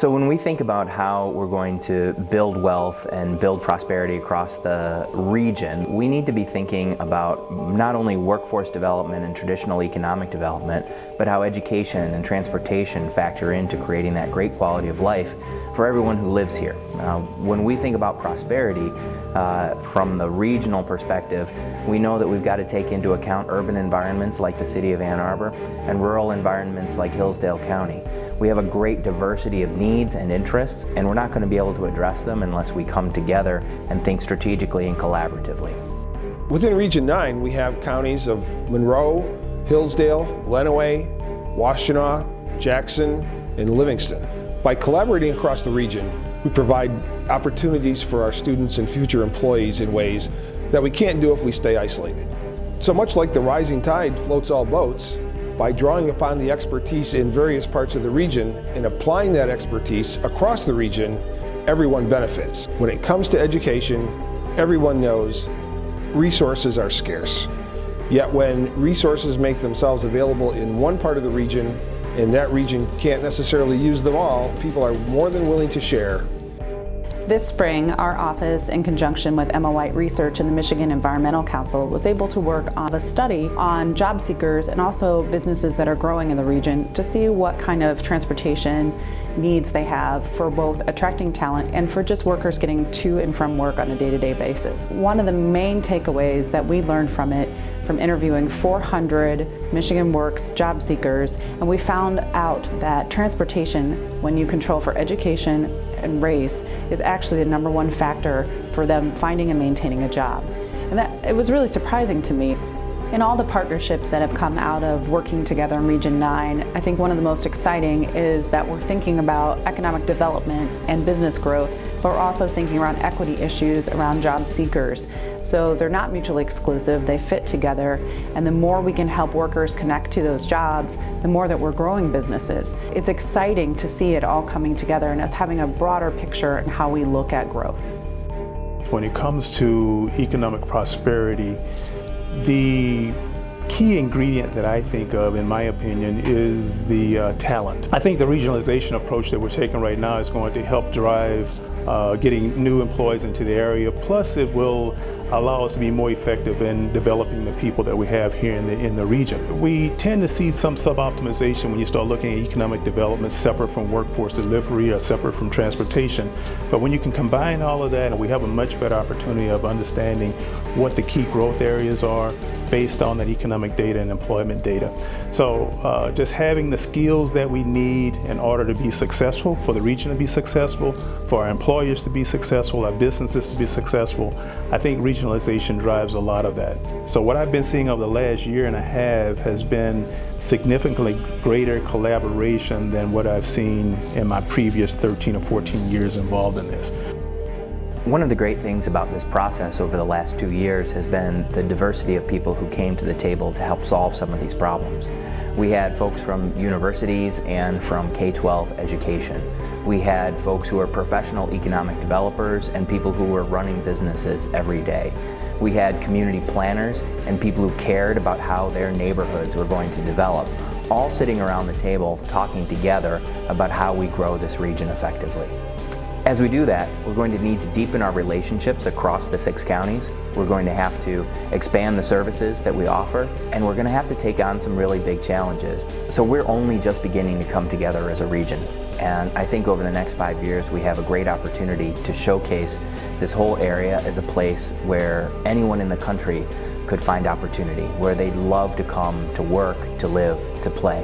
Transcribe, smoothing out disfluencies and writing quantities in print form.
So when we think about how we're going to build wealth and build prosperity across the region, we need to be thinking about not only workforce development and traditional economic development, but how education and transportation factor into creating that great quality of life for everyone who lives here. When we think about prosperity from the regional perspective, we know that we've got to take into account urban environments like the city of Ann Arbor and rural environments like Hillsdale County. We have a great diversity of needs and interests, and we're not going to be able to address them unless we come together and think strategically and collaboratively. Within Region 9, we have counties of Monroe, Hillsdale, Lenawee, Washtenaw, Jackson, and Livingston. By collaborating across the region, we provide opportunities for our students and future employees in ways that we can't do if we stay isolated. So much like the rising tide floats all boats, by drawing upon the expertise in various parts of the region and applying that expertise across the region, everyone benefits. When it comes to education, everyone knows resources are scarce. Yet when resources make themselves available in one part of the region and that region can't necessarily use them all, people are more than willing to share. This spring, our office, in conjunction with Emma White Research and the Michigan Environmental Council, was able to work on a study on job seekers and also businesses that are growing in the region to see what kind of transportation needs they have for both attracting talent and for just workers getting to and from work on a day-to-day basis. One of the main takeaways that we learned from it, from interviewing 400 Michigan Works job seekers, and we found out that transportation, when you control for education and race, is actually the #1 factor for them finding and maintaining a job. And that it was really surprising to me. In all the partnerships that have come out of working together in Region 9, I think one of the most exciting is that we're thinking about economic development and business growth, but we're also thinking around equity issues around job seekers. So they're not mutually exclusive, they fit together, and the more we can help workers connect to those jobs, the more that we're growing businesses. It's exciting to see it all coming together and us having a broader picture in how we look at growth. When it comes to economic prosperity, the key ingredient that I think of, in my opinion, is the talent. I think the regionalization approach that we're taking right now is going to help drive getting new employees into the area, plus it will allow us to be more effective in developing the people that we have here in the region. We tend to see some sub-optimization when you start looking at economic development separate from workforce delivery or separate from transportation. But when you can combine all of that, we have a much better opportunity of understanding what the key growth areas are based on that economic data and employment data. So just having the skills that we need in order to be successful, for the region to be successful, for our employers to be successful, our businesses to be successful, I think regionalization drives a lot of that. So what I've been seeing over the last year and a half has been significantly greater collaboration than what I've seen in my previous 13 or 14 years involved in this. One of the great things about this process over the last 2 years has been the diversity of people who came to the table to help solve some of these problems. We had folks from universities and from K-12 education. We had folks who are professional economic developers and people who were running businesses every day. We had community planners and people who cared about how their neighborhoods were going to develop, all sitting around the table talking together about how we grow this region effectively. As we do that, we're going to need to deepen our relationships across the 6 counties. We're going to have to expand the services that we offer, and we're going to have to take on some really big challenges. So we're only just beginning to come together as a region. And I think over the next 5 years, we have a great opportunity to showcase this whole area as a place where anyone in the country could find opportunity, where they'd love to come to work, to live, to play.